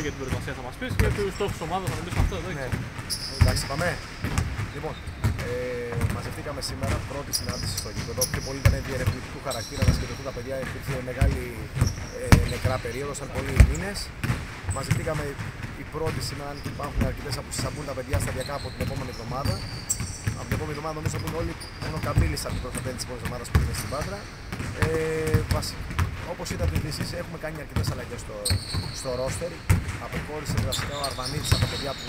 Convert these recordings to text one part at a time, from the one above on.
Για την προετοιμασία θα μας πεις και τους στόχους της ομάδας θα μιλήσουμε αυτό, ναι. Εντάξει, πάμε. Λοιπόν, μαζευτήκαμε σήμερα, πρώτη συνάντηση στο γήπεδο. Πιο πολύ ήταν διερευνητικού χαρακτήρα, να σκεφτούν τα παιδιά. Υπήρχε μεγάλη νεκρά περίοδος, ήταν πολλοί μήνες. Μαζευτήκαμε η πρώτη σήμερα, αν και υπάρχουν αρκετές που συζητούν τα παιδιά σταδιακά από την επόμενη εβδομάδα. Από την επόμενη εβδομάδα νομίζω θα μπουν όλοι, μόνο Καμπύλης από την πρωταθλητή της επόμενης εβδομάδας που είναι στην Πάτρα. Όπως είδατε εσείς, έχουμε κάνει αρκετές αλλαγές στο ρόστερ. Αποχώρησε βασικά ο Αρβανίτης από τα παιδιά που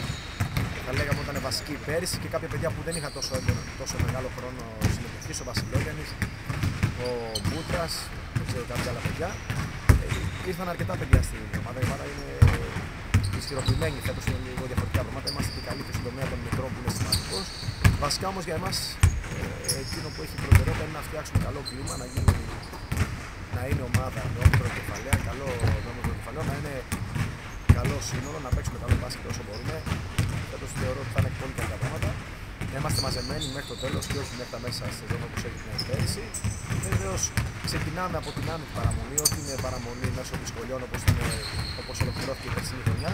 θα λέγαμε ήταν βασικοί πέρυσι και κάποια παιδιά που δεν είχαν τόσο μεγάλο χρόνο συμμετοχής, ο Βασιλόγιαννης, ο Μπούτρας, δεν ξέρω κάποια άλλα παιδιά. Ήρθαν αρκετά παιδιά στην ομάδα. Η ομάδα είναι ισχυροποιημένη φέτος, είναι λίγο διαφορετικά πράγματα. Είμαστε και καλοί και στον τομέα των μικρών που είναι σημαντικός. Βασικά όμως για εμάς εκείνο που έχει προτεραιότητα είναι να φτιάξουμε καλό κλίμα, να είναι ομάδα με όμικρο κεφαλαία, να είναι καλό σύνολο, να παίξουμε καλό μπάσκετ όσο μπορούμε. Φέτος θεωρώ ότι θα είναι πολύ καλά πράγματα. Να είμαστε μαζεμένοι μέχρι το τέλος και όχι μέχρι τα μέσα στη σεζόν όπως έγινε πέρυσι. Βεβαίως ξεκινάμε από την άνετη παραμονή, όχι είναι παραμονή μέσω δυσκολιών όπως ολοκληρώθηκε η περσινή χρονιά.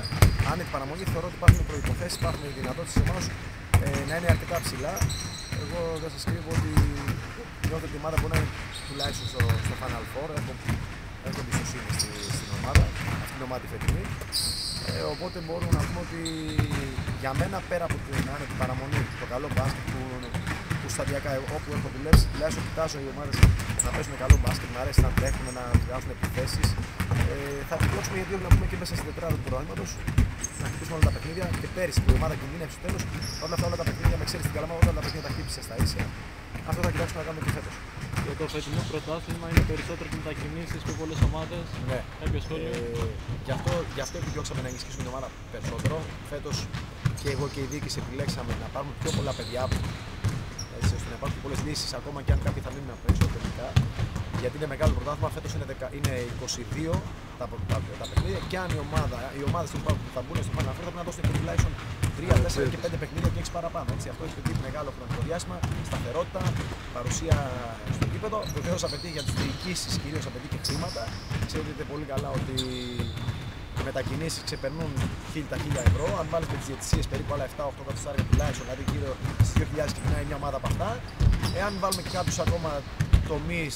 Άνετη παραμονή, θεωρώ ότι υπάρχουν προϋποθέσεις, υπάρχουν δυνατότητες της ομάδας να είναι αρκετά ψηλά. Εγώ δεν σας κρύβω ότι νιώθω ότι η ομάδα μπορεί να είναι τουλάχιστον στο Final Four. Έχω εμπιστοσύνη στην ομάδα, αυτήν την ομάδα τη φετινή. Οπότε μπορούμε να πούμε ότι για μένα πέρα από την άνετη παραμονή, το καλό μπάσκετ που σταδιακά όπου έχω δουλέψει, τουλάχιστον κοιτάζω οι ομάδες να παίζουν καλό μπάσκετ, να αρέσει να τρέχουν, να βγάζουν επιθέσεις. Θα επιδιώξουμε γιατί να πούμε και μέσα στην τετράδα του προγράμματος, να χτυπήσουμε όλα τα παιχνίδια και πέρυσι που η ομάδα κινδύνευσε στο τέλος. Όλα αυτά όλα τα παιχνίδια με ξέρει στην Καλαμάτα, όλα τα παιχνίδια τα χτύπησε στα ίσια. Αυτό θα κοιτάξουμε να κάνουμε και φέτος. Για το φετινό πρωτάθλημα είναι περισσότερο και μετακινήσεις, πιο πολλές ομάδες. Ναι. Κάποιο σχόλιο. Γι' αυτό επιδιώξαμε να ενισχύσουμε την ομάδα περισσότερο. Φέτος και εγώ και η διοίκηση επιλέξαμε να πάρουμε πιο πολλά παιδιά, έτσι ώστε να υπάρχουν πολλές λύσεις, ακόμα και αν κάποιοι θα μείνουν απ' έξω τελικά. Γιατί είναι μεγάλο πρωτάθλημα, φέτος είναι 22 τα παιχνίδια και αν οι ομάδες που θα μπουν στο Final Four θα πρέπει να δώσουν τουλάχιστον 3, 4 και 5 παιχνίδια και 6 παραπάνω. Έτσι. Αυτό έχει πετύχει μεγάλο χρονικό διάστημα, σταθερότητα, παρουσία στο γήπεδο. Βεβαίως απαιτεί για τις διοικήσεις, κυρίως απαιτεί και χρήματα. Ξέρετε πολύ καλά ότι οι μετακινήσεις ξεπερνούν τα 1.000 ευρώ. Αν βάλετε τις διαιτησίες περίπου άλλα 7-8 κατοστάρια τουλάχιστον, δηλαδή γύρω στις 2.000 ξεκινάει μια ομάδα από αυτά. Εάν βάλουμε και κάποιους ακόμα τομείς,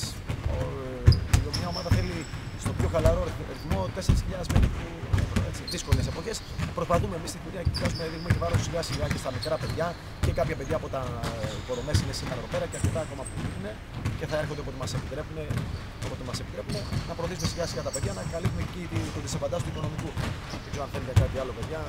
μια ομάδα θέλει στο πιο χαλαρό ρυθμό 4.000 περίπου δύσκολες εποχές. Προσπαθούμε εμείς στην κυρία να κοιτάζουμε και βάρος σιγά σιγά και στα μικρά παιδιά και κάποια παιδιά από τα υποδομές είναι σήμερα εδώ πέρα και αρκετά ακόμα που λείπουν και θα έρχονται όποτε μας επιτρέπουν να προωθήσουμε σιγά σιγά τα παιδιά, να καλύπτουμε εκεί το δισεπαντάζ του οικονομικού. Δεν ξέρω αν θέλετε κάτι άλλο παιδιά.